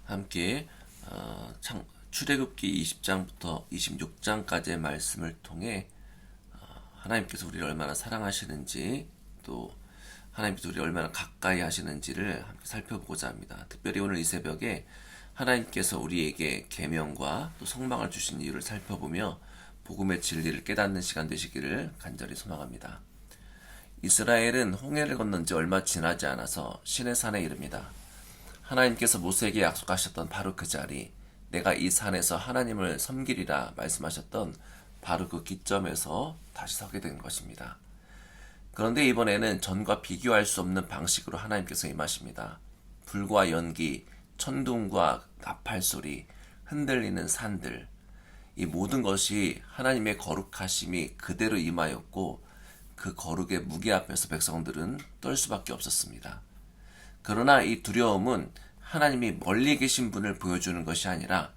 함께 출애굽기 20장부터 26장까지의 말씀을 통해 하나님께서 우리를 얼마나 사랑하시는지, 또 하나님께서 우리를 얼마나 가까이 하시는지를 함께 살펴보고자 합니다. 특별히 오늘 이 새벽에 하나님께서 우리에게 계명과 또 소망을 주신 이유를 살펴보며 복음의 진리를 깨닫는 시간 되시기를 간절히 소망합니다. 이스라엘은 홍해를 건넌 지 얼마 지나지 않아서 시내산에 이릅니다. 하나님께서 모세에게 약속하셨던 바로 그 자리, 내가 이 산에서 하나님을 섬기리라 말씀하셨던 바로 그 기점에서 다시 서게 된 것입니다. 그런데 이번에는 전과 비교할 수 없는 방식으로 하나님께서 임하십니다. 불과 연기, 천둥과 나팔 소리, 흔들리는 산들, 이 모든 것이 하나님의 거룩하심이 그대로 임하였고, 그 거룩의 무게 앞에서 백성들은 떨 수밖에 없었습니다. 그러나 이 두려움은 하나님이 멀리 계신 분을 보여주는 것이 아니라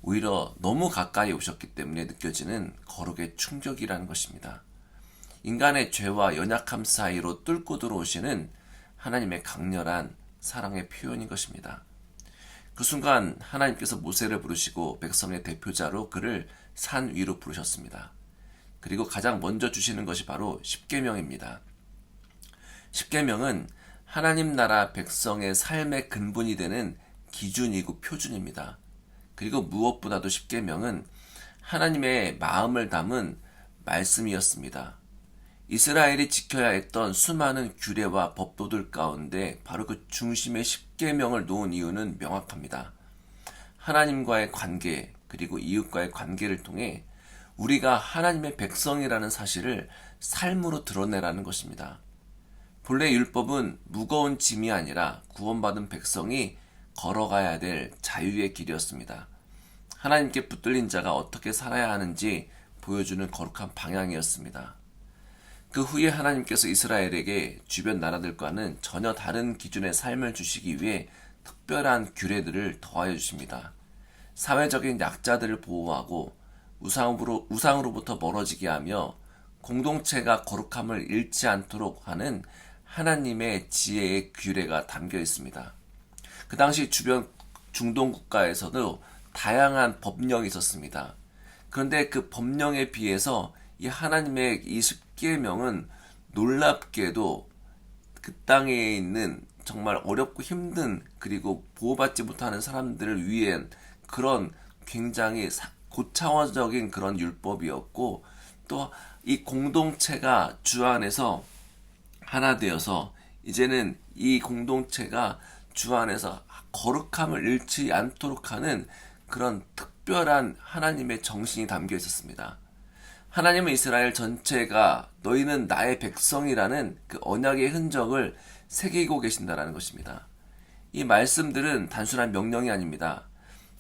오히려 너무 가까이 오셨기 때문에 느껴지는 거룩의 충격이라는 것입니다. 인간의 죄와 연약함 사이로 뚫고 들어오시는 하나님의 강렬한 사랑의 표현인 것입니다. 그 순간 하나님께서 모세를 부르시고 백성의 대표자로 그를 산 위로 부르셨습니다. 그리고 가장 먼저 주시는 것이 바로 십계명입니다. 십계명은 하나님 나라 백성의 삶의 근본이 되는 기준이고 표준입니다. 그리고 무엇보다도 십계명은 하나님의 마음을 담은 말씀이었습니다. 이스라엘이 지켜야 했던 수많은 규례와 법도들 가운데 바로 그 중심에 십계명을 놓은 이유는 명확합니다. 하나님과의 관계, 그리고 이웃과의 관계를 통해 우리가 하나님의 백성이라는 사실을 삶으로 드러내라는 것입니다. 본래 율법은 무거운 짐이 아니라 구원받은 백성이 걸어가야 될 자유의 길이었습니다. 하나님께 붙들린 자가 어떻게 살아야 하는지 보여주는 거룩한 방향이었습니다. 그 후에 하나님께서 이스라엘에게 주변 나라들과는 전혀 다른 기준의 삶을 주시기 위해 특별한 규례들을 더하여 주십니다. 사회적인 약자들을 보호하고 우상으로부터 멀어지게 하며 공동체가 거룩함을 잃지 않도록 하는 하나님의 지혜의 규례가 담겨 있습니다. 그 당시 주변 중동 국가에서도 다양한 법령이 있었습니다. 그런데 그 법령에 비해서 이 하나님의 이 십계명은 놀랍게도 그 땅에 있는 정말 어렵고 힘든, 그리고 보호받지 못하는 사람들을 위한 그런 굉장히 고차원적인 그런 율법이었고, 또 이 공동체가 주 안에서 하나 되어서 이제는 이 공동체가 주 안에서 거룩함을 잃지 않도록 하는 그런 특별한 하나님의 정신이 담겨 있었습니다. 하나님은 이스라엘 전체가 너희는 나의 백성이라는 그 언약의 흔적을 새기고 계신다라는 것입니다. 이 말씀들은 단순한 명령이 아닙니다.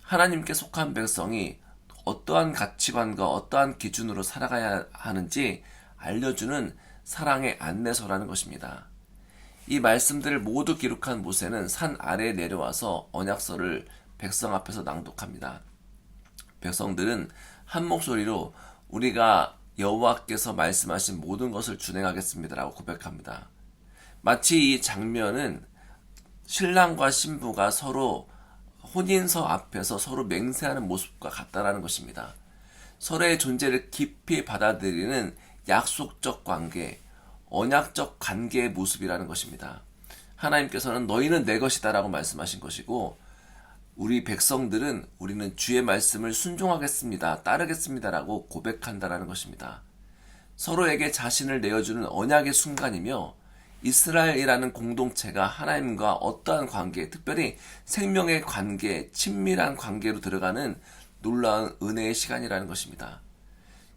하나님께 속한 백성이 어떠한 가치관과 어떠한 기준으로 살아가야 하는지 알려주는 사랑의 안내서라는 것입니다. 이 말씀들을 모두 기록한 모세는 산 아래에 내려와서 언약서를 백성 앞에서 낭독합니다. 백성들은 한 목소리로 우리가 여호와께서 말씀하신 모든 것을 준행하겠습니다라고 고백합니다. 마치 이 장면은 신랑과 신부가 서로 혼인서 앞에서 서로 맹세하는 모습과 같다라는 것입니다. 서로의 존재를 깊이 받아들이는 약속적 관계, 언약적 관계의 모습이라는 것입니다. 하나님께서는 너희는 내 것이다 라고 말씀하신 것이고, 우리 백성들은 우리는 주의 말씀을 순종하겠습니다, 따르겠습니다 라고 고백한다라는 것입니다. 서로에게 자신을 내어주는 언약의 순간이며, 이스라엘이라는 공동체가 하나님과 어떠한 관계, 특별히 생명의 관계, 친밀한 관계로 들어가는 놀라운 은혜의 시간이라는 것입니다.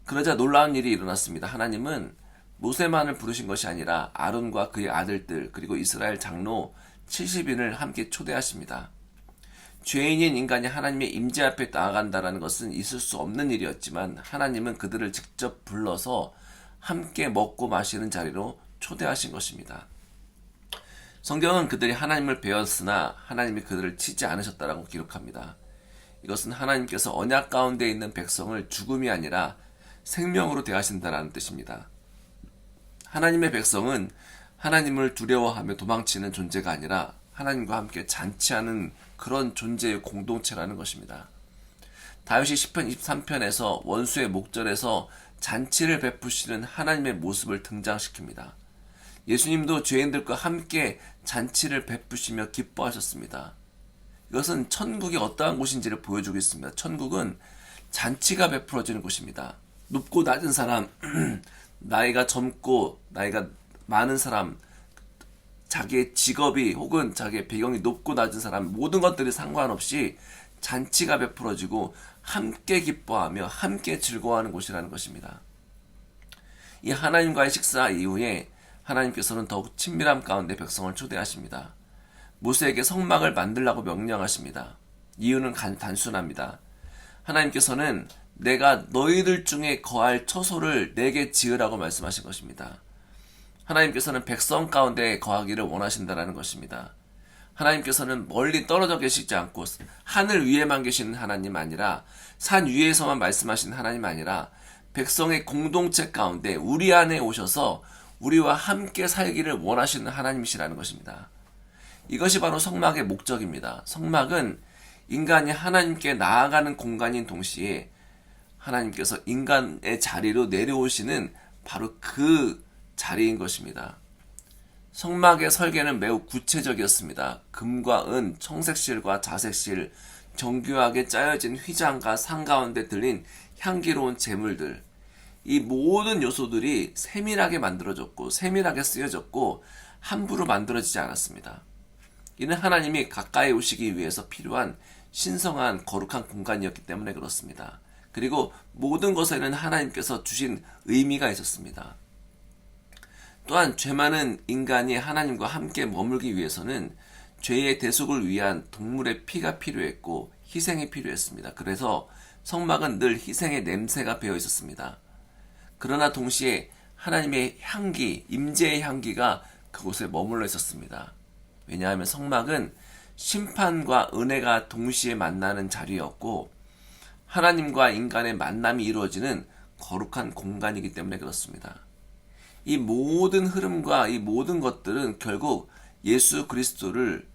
그러자 놀라운 일이 일어났습니다. 하나님은 모세만을 부르신 것이 아니라 아론과 그의 아들들, 그리고 이스라엘 장로 70인을 함께 초대하십니다. 죄인인 인간이 하나님의 임재 앞에 나아간다는 것은 있을 수 없는 일이었지만 하나님은 그들을 직접 불러서 함께 먹고 마시는 자리로 초대하신 것입니다. 성경은 그들이 하나님을 배웠으나 하나님이 그들을 치지 않으셨다라고 기록합니다. 이것은 하나님께서 언약 가운데 있는 백성을 죽음이 아니라 생명으로 대하신다라는 뜻입니다. 하나님의 백성은 하나님을 두려워하며 도망치는 존재가 아니라 하나님과 함께 잔치하는 그런 존재의 공동체라는 것입니다. 다윗이 시편 23편에서 원수의 목전에서 잔치를 베푸시는 하나님의 모습을 등장시킵니다. 예수님도 죄인들과 함께 잔치를 베푸시며 기뻐하셨습니다. 이것은 천국이 어떠한 곳인지를 보여주고 있습니다. 천국은 잔치가 베풀어지는 곳입니다. 높고 낮은 사람, 나이가 젊고 나이가 많은 사람, 자기의 직업이 혹은 자기의 배경이 높고 낮은 사람, 모든 것들이 상관없이 잔치가 베풀어지고 함께 기뻐하며 함께 즐거워하는 곳이라는 것입니다. 이 하나님과의 식사 이후에 하나님께서는 더욱 친밀함 가운데 백성을 초대하십니다. 모세에게 성막을 만들라고 명령하십니다. 이유는 단순합니다. 하나님께서는 내가 너희들 중에 거할 처소를 내게 지으라고 말씀하신 것입니다. 하나님께서는 백성 가운데 거하기를 원하신다는 것입니다. 하나님께서는 멀리 떨어져 계시지 않고 하늘 위에만 계시는 하나님 아니라 산 위에서만 말씀하시는 하나님 아니라 백성의 공동체 가운데 우리 안에 오셔서 우리와 함께 살기를 원하시는 하나님이시라는 것입니다. 이것이 바로 성막의 목적입니다. 성막은 인간이 하나님께 나아가는 공간인 동시에 하나님께서 인간의 자리로 내려오시는 바로 그 자리인 것입니다. 성막의 설계는 매우 구체적이었습니다. 금과 은, 청색실과 자색실, 정교하게 짜여진 휘장과 상 가운데 들린 향기로운 제물들, 이 모든 요소들이 세밀하게 만들어졌고 세밀하게 쓰여졌고 함부로 만들어지지 않았습니다. 이는 하나님이 가까이 오시기 위해서 필요한 신성한 거룩한 공간이었기 때문에 그렇습니다. 그리고 모든 것에는 하나님께서 주신 의미가 있었습니다. 또한 죄 많은 인간이 하나님과 함께 머물기 위해서는 죄의 대속을 위한 동물의 피가 필요했고 희생이 필요했습니다. 그래서 성막은 늘 희생의 냄새가 배어 있었습니다. 그러나 동시에 하나님의 향기, 임재의 향기가 그곳에 머물러 있었습니다. 왜냐하면 성막은 심판과 은혜가 동시에 만나는 자리였고 하나님과 인간의 만남이 이루어지는 거룩한 공간이기 때문에 그렇습니다. 이 모든 흐름과 이 모든 것들은 결국 예수 그리스도를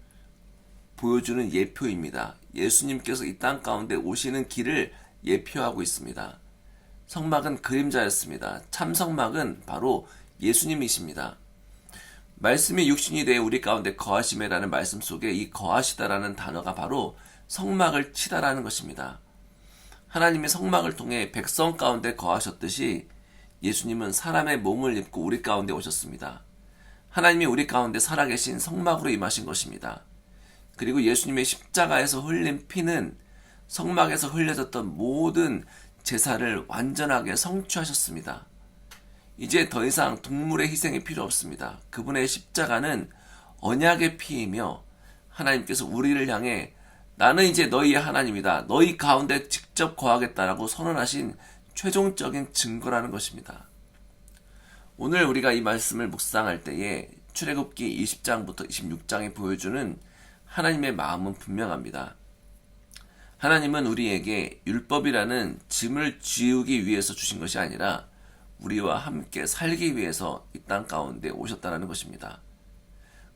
보여주는 예표입니다. 예수님께서 이 땅 가운데 오시는 길을 예표하고 있습니다. 성막은 그림자였습니다. 참 성막은 바로 예수님이십니다. 말씀이 육신이 되어 우리 가운데 거하시매라는 말씀 속에 이 거하시다라는 단어가 바로 성막을 치다라는 것입니다. 하나님이 성막을 통해 백성 가운데 거하셨듯이 예수님은 사람의 몸을 입고 우리 가운데 오셨습니다. 하나님이 우리 가운데 살아계신 성막으로 임하신 것입니다. 그리고 예수님의 십자가에서 흘린 피는 성막에서 흘려졌던 모든 제사를 완전하게 성취하셨습니다. 이제 더 이상 동물의 희생이 필요 없습니다. 그분의 십자가는 언약의 피이며 하나님께서 우리를 향해 나는 이제 너희의 하나님이다. 너희 가운데 직접 거하겠다라고 선언하신 최종적인 증거라는 것입니다. 오늘 우리가 이 말씀을 묵상할 때에 출애굽기 20장부터 26장이 보여주는 하나님의 마음은 분명합니다. 하나님은 우리에게 율법이라는 짐을 지우기 위해서 주신 것이 아니라 우리와 함께 살기 위해서 이 땅 가운데 오셨다는 것입니다.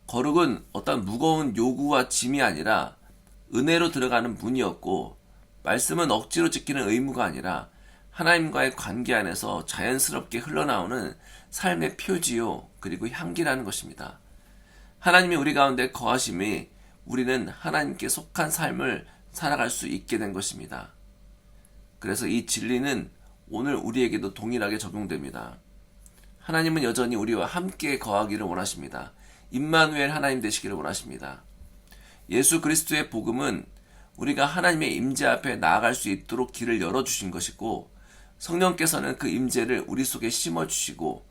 거룩은 어떤 무거운 요구와 짐이 아니라 은혜로 들어가는 문이었고 말씀은 억지로 지키는 의무가 아니라 하나님과의 관계 안에서 자연스럽게 흘러나오는 삶의 표지요 그리고 향기라는 것입니다. 하나님이 우리 가운데 거하심이 우리는 하나님께 속한 삶을 살아갈 수 있게 된 것입니다. 그래서 이 진리는 오늘 우리에게도 동일하게 적용됩니다. 하나님은 여전히 우리와 함께 거하기를 원하십니다. 임마누엘 하나님 되시기를 원하십니다. 예수 그리스도의 복음은 우리가 하나님의 임재 앞에 나아갈 수 있도록 길을 열어주신 것이고 성령께서는 그 임재를 우리 속에 심어주시고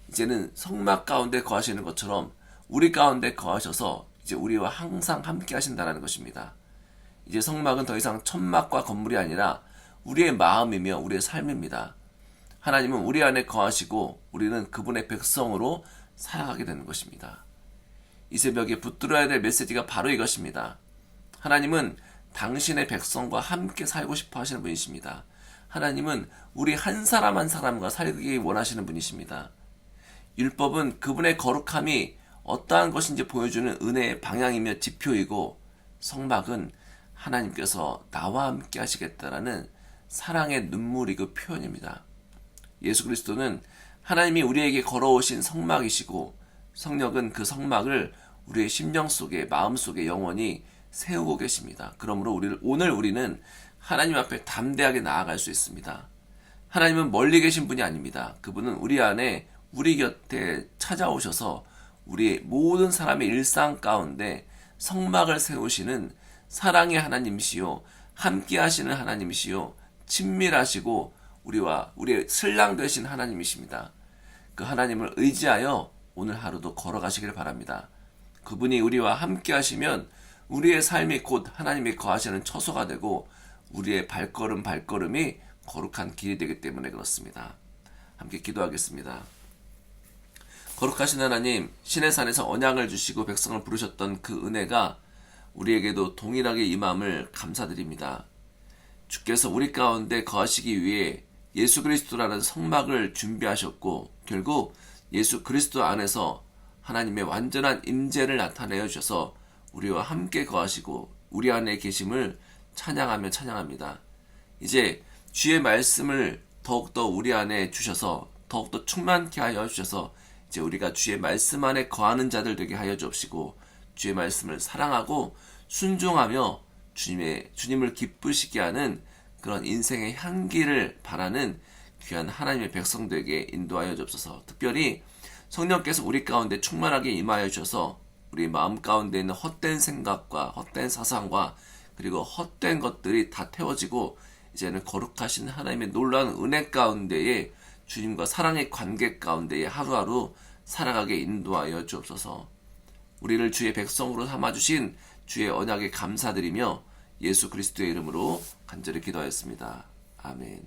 이제는 성막 가운데 거하시는 것처럼 우리 가운데 거하셔서 이제 우리와 항상 함께 하신다는 것입니다. 이제 성막은 더 이상 천막과 건물이 아니라 우리의 마음이며 우리의 삶입니다. 하나님은 우리 안에 거하시고 우리는 그분의 백성으로 살아가게 되는 것입니다. 이 새벽에 붙들어야 될 메시지가 바로 이것입니다. 하나님은 당신의 백성과 함께 살고 싶어 하시는 분이십니다. 하나님은 우리 한 사람 한 사람과 살기 원하시는 분이십니다. 율법은 그분의 거룩함이 어떠한 것인지 보여주는 은혜의 방향이며 지표이고, 성막은 하나님께서 나와 함께 하시겠다라는 사랑의 눈물이고 표현입니다. 예수 그리스도는 하나님이 우리에게 걸어오신 성막이시고, 성령은 그 성막을 우리의 심령 속에, 마음 속에 영원히 세우고 계십니다. 그러므로 오늘 우리는 하나님 앞에 담대하게 나아갈 수 있습니다. 하나님은 멀리 계신 분이 아닙니다. 그분은 우리 안에, 우리 곁에 찾아오셔서 우리의 모든 사람의 일상 가운데 성막을 세우시는 사랑의 하나님이시요, 함께 하시는 하나님이시요, 친밀하시고 우리의 신랑 되신 하나님이십니다. 그 하나님을 의지하여 오늘 하루도 걸어가시길 바랍니다. 그분이 우리와 함께 하시면 우리의 삶이 곧 하나님이 거하시는 처소가 되고, 우리의 발걸음이 거룩한 길이 되기 때문에 그렇습니다. 함께 기도하겠습니다. 거룩하신 하나님, 신의 산에서 언약을 주시고 백성을 부르셨던 그 은혜가 우리에게도 동일하게 임함을 감사드립니다. 주께서 우리 가운데 거하시기 위해 예수 그리스도라는 성막을 준비하셨고, 결국 예수 그리스도 안에서 하나님의 완전한 임재를 나타내어 주셔서 우리와 함께 거하시고 우리 안에 계심을 찬양합니다. 이제 주의 말씀을 더욱더 우리 안에 주셔서 더욱더 충만케 하여 주셔서 이제 우리가 주의 말씀 안에 거하는 자들 되게 하여 주옵시고, 주의 말씀을 사랑하고 순종하며 주님을 기쁘시게 하는 그런 인생의 향기를 바라는 귀한 하나님의 백성들에게 인도하여 주옵소서. 특별히 성령께서 우리 가운데 충만하게 임하여 주셔서 우리 마음 가운데 있는 헛된 생각과 헛된 사상과 그리고 헛된 것들이 다 태워지고, 이제는 거룩하신 하나님의 놀라운 은혜 가운데에 주님과 사랑의 관계 가운데에 하루하루 살아가게 인도하여 주옵소서. 우리를 주의 백성으로 삼아주신 주의 언약에 감사드리며 예수 그리스도의 이름으로 간절히 기도하였습니다. 아멘.